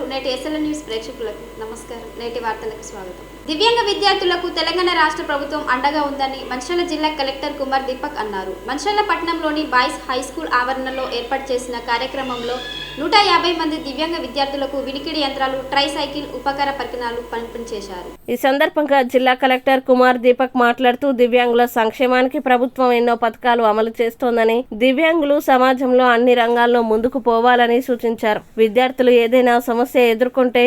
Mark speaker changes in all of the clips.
Speaker 1: అభిమానులు నేటి SLN news ప్రేక్షకులకు నమస్కారం. నేటి వార్తలకు స్వాగతం. దివ్యాంగ విద్యార్థులకు తెలంగాణ రాష్ట్ర ప్రభుత్వం అండగా ఉందని మంచిర్యాల జిల్లా కలెక్టర్ కుమార్ దీపక్ అన్నారు. మంచిర్యాల పట్టణంలోని బాయ్స్ హై స్కూల్ ఆవరణలో ఏర్పాటు చేసిన కార్యక్రమంలో 150 మంది దివ్యాంగ విద్యార్థులకు వినికిడి యంత్రాలు, ట్రైసైకిల్, ఉపకర పరికరాలు పంపిణీ చేశారు. ఈ సందర్భంగా జిల్లా కలెక్టర్ కుమార్ దీపక్ మాట్లాడుతూ దివ్యాంగుల సంక్షేమానికి ప్రభుత్వం ఎన్నో పథకాలు అమలు చేస్తోందని, దివ్యాంగులు సమాజంలో అన్ని రంగాల్లో ముందుకు పోవాలని సూచించారు. విద్యార్థులు ఏదైనా సమస్య ఎదుర్కొంటే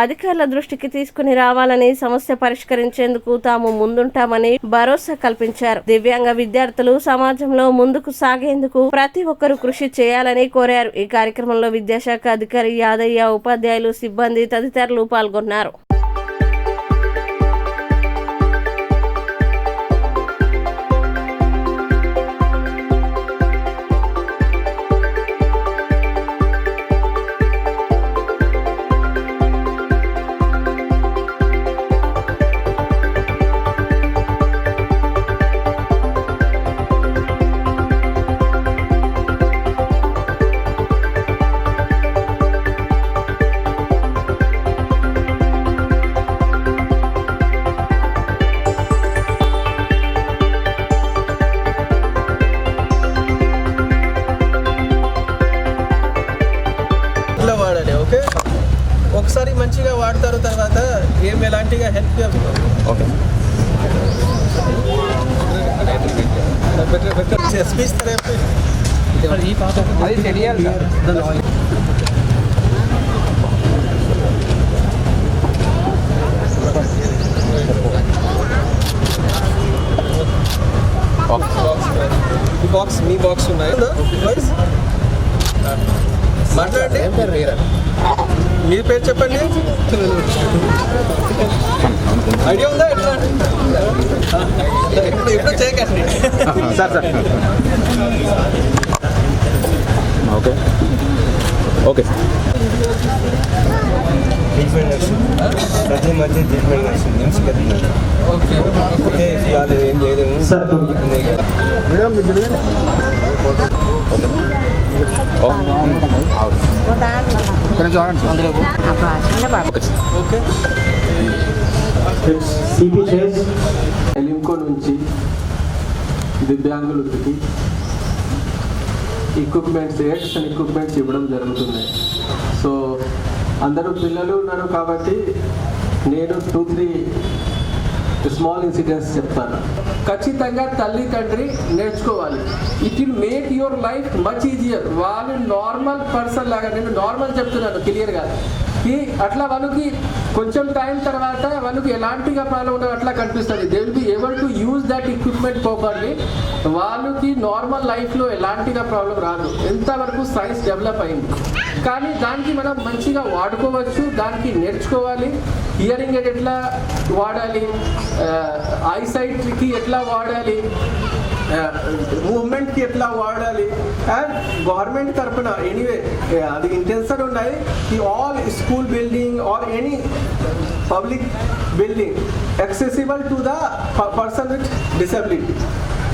Speaker 1: అధికారుల దృష్టికి తీసుకుని రావాలని, సమస్య పరిష్కరించేందుకు తాము ముందుంటామని భరోసా కల్పించారు. దివ్యాంగ విద్యార్థులు సమాజంలో ముందుకు సాగేందుకు ప్రతి ఒక్కరూ కృషి చేయాలని కోరారు. ఈ కార్యక్రమంలో విద్యాశాఖ అధికారి యాదయ్య, ఉపాధ్యాయులు, సిబ్బంది తదితరులు పాల్గొన్నారు.
Speaker 2: వాడాలి. ఓకే, ఒకసారి మంచిగా వాడతారు, తర్వాత ఏం ఎలాంటిగా హెల్ప్ బాక్స్ మీ బాక్స్ ఉన్నాయి మాట్లాడండి. మీ పేరు చెప్పండి. ఐడియా ఉందా? ఎప్పుడు చేయకండి
Speaker 3: సార్. ఓకే ఓకే
Speaker 4: ప్రతి మధ్య ట్రీట్మెంట్ నడుస్తుంది. ఓకే, వాళ్ళు ఏం చేయలేము సార్.
Speaker 2: ఎలింకో నుంచి దివ్యాంగులకి ఎయిడ్స్ అండ్ ఎక్విప్మెంట్స్ ఇవ్వడం జరుగుతుంది. సో అందరూ పిల్లలు ఉన్నారు కాబట్టి నేను 2-3 స్మాల్ ఇన్సిడెంట్స్ చెప్తాను. ఖచ్చితంగా తల్లి తండ్రి నేర్చుకోవాలి. It will make your life much easier. వాళ్ళు నార్మల్ పర్సన్ లాగా, నేను నార్మల్ చెప్తున్నాను క్లియర్గా, అట్లా వాళ్ళకి కొంచెం టైం తర్వాత వాళ్ళకి ఎలాంటిగా ప్రాబ్లం ఉండదు అట్లా కనిపిస్తుంది. They will be able to use that equipment properly. వాళ్ళకి నార్మల్ లైఫ్లో ఎలాంటిగా ప్రాబ్లం రాదు. ఎంతవరకు సైన్స్ డెవలప్ అయింది, కానీ దానికి మనం మంచిగా వాడుకోవచ్చు, దానికి నేర్చుకోవాలి. హియరింగ్ ఎయిడ్ ఎట్లా వాడాలి, ఐసైట్కి ఎట్లా వాడాలి, మూవ్మెంట్కి ఎట్లా వాడాలి. అండ్ గవర్నమెంట్ తరఫున ఎనీవే అది ఇంటెన్షన్ ఉన్నాయి ఈ all school building or any public building accessible to the person with disability.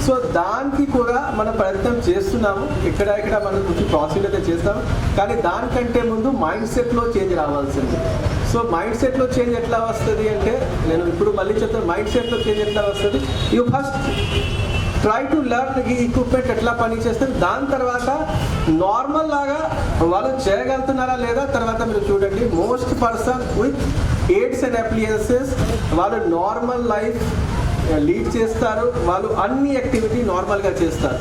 Speaker 2: So దానికి కూడా మనం ప్రయత్నం చేస్తున్నాము. ఇక్కడ మనం కొంచెం ప్రాసెస్ అయితే చేస్తాము, కానీ దానికంటే ముందు మైండ్ సెట్లో చేంజ్ రావాల్సింది. సో మైండ్ సెట్లో చేంజ్ ఎట్లా వస్తుంది అంటే, నేను ఇప్పుడు మళ్ళీ చెప్తాను, మైండ్ సెట్లో చేంజ్ ఎట్లా వస్తుంది. You first try to learn ఈ ఎక్విప్మెంట్ ఎట్లా పని చేస్తుంది. దాని తర్వాత నార్మల్ లాగా వాళ్ళు చేయగలుగుతున్నారా లేదా తర్వాత మీరు చూడండి. Most person with AIDS and appliances వాళ్ళు నార్మల్ లైఫ్ లీడ్ చేస్తారు. వాళ్ళు అన్ని యాక్టివిటీ నార్మల్గా చేస్తారు.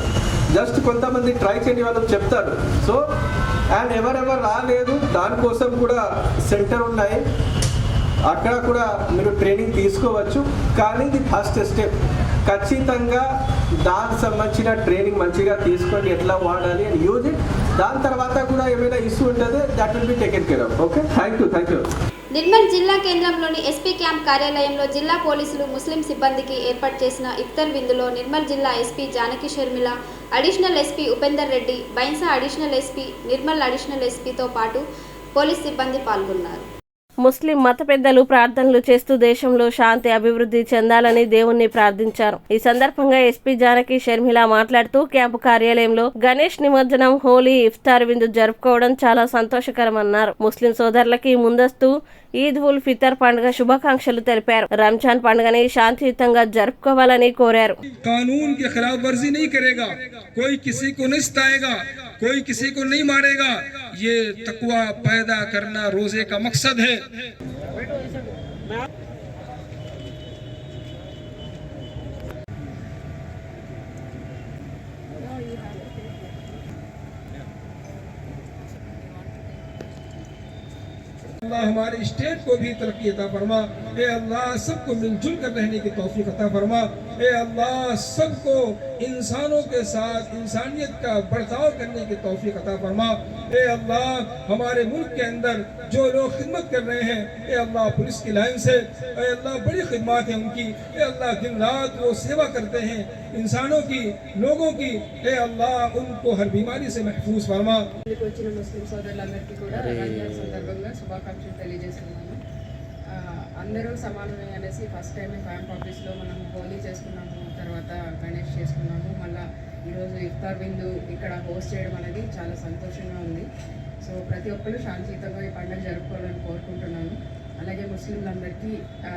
Speaker 2: జస్ట్ కొంతమంది ట్రై చేయని వాళ్ళు చెప్తారు. సో అండ్ ఎవరెవరు రాలేదు దానికోసం కూడా సెంటర్ ఉన్నాయి, అక్కడ కూడా మీరు ట్రైనింగ్ తీసుకోవచ్చు. కానీ ఇది ఫస్ట్ స్టెప్. ఖచ్చితంగా దానికి సంబంధించిన ట్రైనింగ్ మంచిగా తీసుకోండి, ఎట్లా వాడాలి అని యూజ్ ఇట్. దాని తర్వాత కూడా ఏమైనా ఇష్యూ ఉంటుంది, that will be taken care of. Okay, thank you.
Speaker 1: Nirmal జిల్లా కేంద్రంలోని ఎస్పీ క్యాంప్ కార్యాలయంలో జిల్లా పోలీసులు ముస్లిం సిబ్బందికి ఏర్పాటు చేసిన ఇఫ్తార్ విందులో నిర్మల్ జిల్లా SP Janaki Sharmila, additional SP Upender Reddy, Bhainsa additional SP, Nirmal additional ఎస్పీతో పాటు పోలీస్ సిబ్బంది పాల్గొన్నారు.
Speaker 5: ముస్లిం మత పెద్దలు ప్రార్థనలు చేస్తూ దేశంలో శాంతి అభివృద్ధి చెందాలని దేవుణ్ణి ప్రార్థించారు. ఈ సందర్భంగా ఎస్పీ జానకి షర్మిల మాట్లాడుతూ క్యాంపు కార్యాలయంలో గణేష్ నిమజ్జనం, హోలీ, ఇఫ్తార్ విందు జరుపుకోవడం చాలా సంతోషకరమన్నారు. ముస్లిం సోదరులకి ముందస్తు ఈద్ ఉల్ ఫితర్ పండుగ శుభాకాంక్షలు తెలిపారు. రంజాన్ పండుగని శాంతియుతంగా జరుపుకోవాలని కోరారు.
Speaker 6: कानून की खिलाफ वर्जी नहीं करेगा, कोई किसी को नहीं सताएगा, कोई किसी को नहीं मारेगा। ये तकवा पैदा करना रोजे का मकसद है। अल्लाह हमारे स्टेट को भी तरक्की अता फरमा। ए अल्लाह सबको मिलजुल कर रहने की तौफीक अता फरमा। ए अल्लाह सबको इंसानों के साथ इंसानियत का बर्ताव करने की तौफीक अता फरमा। ए अल्लाह हमारे मुल्क के अंदर जो लोग खिदमत कर रहे हैं, ए अल्लाह पुलिस की लाइन से, ए अल्लाह बड़ी खिदमत है उनकी। ए अल्लाह दिन रात वो सेवा करते हैं इंसानों की, लोगों की। ए अल्लाह उनको हर बीमारी से महफूज फरमा।
Speaker 7: వచ్చిన ముస్లిం సోదరులందరికీ కూడా రంజాన్ సందర్భంగా శుభాకాంక్షలు తెలియజేస్తున్నాను. అందరూ సమానమే అనేసి ఫస్ట్ టైం క్యాంప్ ఆఫీస్లో మనం హోలీ చేసుకున్నాము, తర్వాత గణేష్ చేసుకున్నాము, మళ్ళీ ఈరోజు ఇఫ్తార్ విందు ఇక్కడ హోస్ట్ చేయడం అనేది చాలా సంతోషంగా ఉంది. సో ప్రతి ఒక్కరు శాంతియుతంగా ఈ పండుగ జరుపుకోవాలని కోరుకుంటున్నాను. అలాగే ముస్లింలందరికీ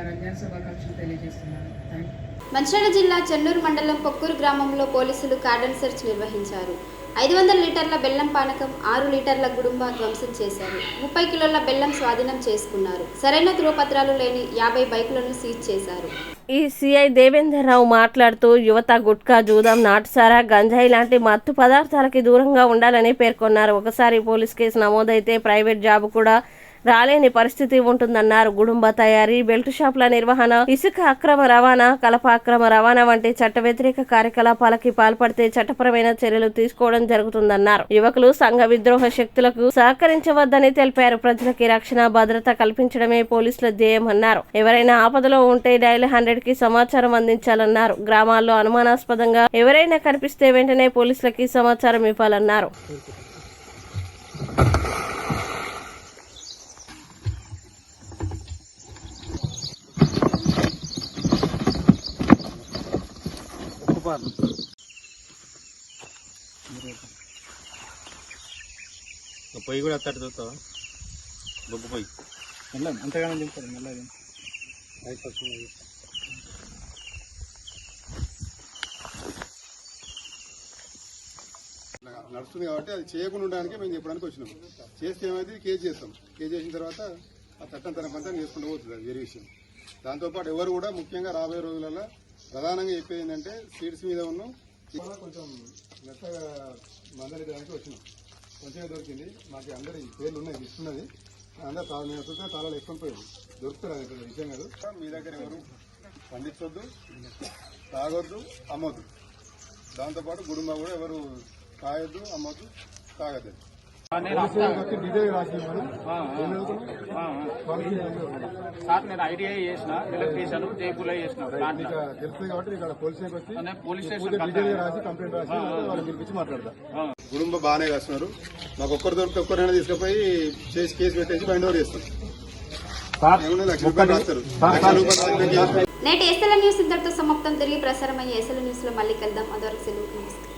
Speaker 7: రంజాన్ శుభాకాంక్షలు తెలియజేస్తున్నాను. Thank you.
Speaker 1: మంచిర్యాల జిల్లా చెన్నూరు మండలం పొక్కూరు గ్రామంలో పోలీసులు కార్డన్ సెర్చ్ నిర్వహించారు. 500 లీటర్ల బెల్లం పానకం, 6 లీటర్ల గుడుంబ ధ్వంసం చేశారు. 30 కిలోల బెల్లం స్వాధీనం చేసుకున్నారు. సరైన ధృవపత్రాలు లేని 50 బైకులను సీజ్ చేశారు.
Speaker 5: ఈ సిఐ దేవేందర్ రావు మాట్లాడుతూ యువత గుట్కా, జూదం, నాటుసారా, గంజాయి లాంటి మత్తు పదార్థాలకి దూరంగా ఉండాలని పేర్కొన్నారు. ఒకసారి పోలీస్ కేసు నమోదైతే ప్రైవేట్ జాబ్ కూడా రాలేని పరిస్థితి ఉంటుందన్నారు. గుడుంబ తయారీ, బెల్ట్ షాపుల నిర్వహణ, ఇసుక అక్రమ రవాణా, కలప అక్రమ రవాణా వంటి చట్ట వ్యతిరేక కార్యకలాపాలకి పాల్పడితే చట్టపరమైన చర్యలు తీసుకోవడం జరుగుతుందన్నారు. యువకులు సంఘ విద్రోహ శక్తులకు సహకరించవద్దని తెలిపారు. ప్రజలకి రక్షణ, భద్రత కల్పించడమే పోలీసుల ధ్యేయమన్నారు. ఎవరైనా ఆపదలో ఉంటే డయల్ 100కి సమాచారం అందించాలన్నారు. గ్రామాల్లో అనుమానాస్పదంగా ఎవరైనా కనిపిస్తే వెంటనే పోలీసులకి సమాచారం ఇవ్వాలన్నారు.
Speaker 3: పొయ్యి కూడా అత్తట్టు చూస్తావా? బొగ్గు పొయ్యి మెల్ల అంతగానో దింపుతారు. మెల్లగా
Speaker 8: నడుస్తుంది కాబట్టి అది చేయకుండా ఉండడానికి మేము చెప్పడానికి వచ్చినాం. చేస్తే ఏమైతే కేసు చేస్తాం. కేసు చేసిన తర్వాత ఆ చట్టం తన పంతా చేసుకుంటూ పోతుంది. అది వేరే విషయం. దాంతోపాటు ఎవరు కూడా ముఖ్యంగా రాబోయే రోజులలో ప్రధానంగా చెప్పేది ఏంటంటే సీట్స్ మీద ఉన్నాం కొంచెం మెత్తగా మందలించడానికి వచ్చినాం. కొంచెమే దొరికింది. మాకు అందరి పేర్లు ఉన్నాయి, ఇస్తున్నది. అందరూ నేను వస్తుంటే తాళాలు ఎక్కువ పోయింది. దొరుకుతారు. అది విషయం కాదు. మీ దగ్గర ఎవరు పండించొద్దు, తాగొద్దు, అమ్మొద్దు. దాంతోపాటు గుడుంబ కూడా ఎవరు తాగొద్దు, అమ్మొద్దు, తాగద్దు. డీటెయిల్ రాసి
Speaker 9: నేను ఐడిఐ చేసిన, ఎలక్ట్రీషియన్, జైపూర్ చేసిన
Speaker 8: తెలుస్తుంది కాబట్టి ఇక్కడ పోలీస్ స్టేషన్ డీటెయిల్ రాసి కంప్లైంట్ రాసి వాళ్ళు పిలిపించి మాట్లాడతారు. గుడుంబ బాగానే కాస్తున్నారు. మాకు ఒక్కరు దొరికి ఒక్కరైనా తీసుకుపోయి చేసి కేసు పెట్టేసి బైండ్ ఓవర్ చేస్తాం.
Speaker 1: నేటి ఎస్ఎల్ న్యూస్ ఇంతటితో సమాప్తం. తిరిగి ప్రసారమయ్యే ఎస్ఎల్ న్యూస్ లో మళ్ళీ కలుద్దాం. అదివరకు సెలవు. నమస్కారం.